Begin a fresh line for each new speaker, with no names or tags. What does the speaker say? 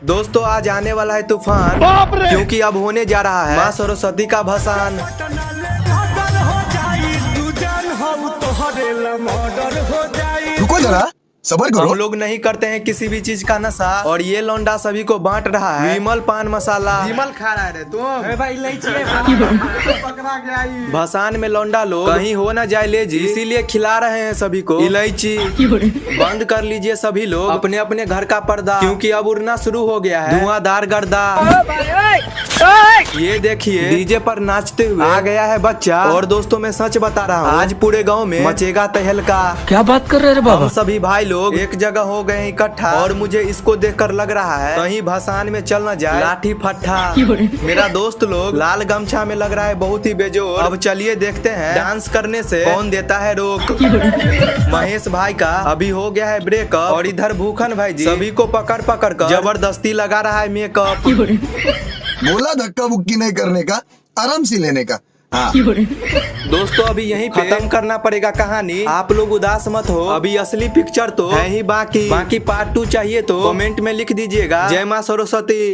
दोस्तों आज आने वाला है तूफान, क्योंकि अब होने जा रहा है माँ सरस्वती का भसान।
रुको जरा, सबर
हम
करो।
लोग नहीं करते हैं किसी भी चीज का नशा, और ये लौंडा सभी को बांट रहा है विमल पान मसाला।
विमल खा रहा है रे तुम। भाई पकड़ा गया ये।
भसान में लौंडा लोग कहीं हो ना जाए ले जी, इसीलिए खिला रहे हैं सभी को इलायची। बंद कर लीजिए सभी लोग अपने अपने घर का पर्दा, क्योंकि अब उड़ना शुरू हो गया है धुआंधार गर्दा। ये देखिए डीजे पर नाचते हुए आ गया है बच्चा। और दोस्तों मैं सच बता रहा हूँ, आज पूरे गांव में मचेगा तहलका।
क्या बात कर रहे रे बाबा?
हम सभी भाई लोग एक जगह हो गए हैं इकट्ठा, और मुझे इसको देखकर लग रहा है कहीं भसान में चल न जाए लाठी फट्ठा। मेरा दोस्त लोग लाल गमछा में लग रहा है बहुत ही बेजोर। अब चलिए देखते हैं डांस करने से कौन देता है रोक। महेश भाई का अभी हो गया है ब्रेकअप, और इधर भूखन भाई जी सभी को पकड़ पकड़ कर जबरदस्ती लगा रहा है मेकअप।
बोला धक्का बुक्की नहीं करने का, आराम से लेने का। हाँ।
दोस्तों अभी यहीं पे खत्म करना पड़ेगा कहानी। आप लोग उदास मत हो, अभी असली पिक्चर तो है ही बाकी। पार्ट 2 चाहिए तो कमेंट में लिख दीजिएगा। जय माँ सरस्वती।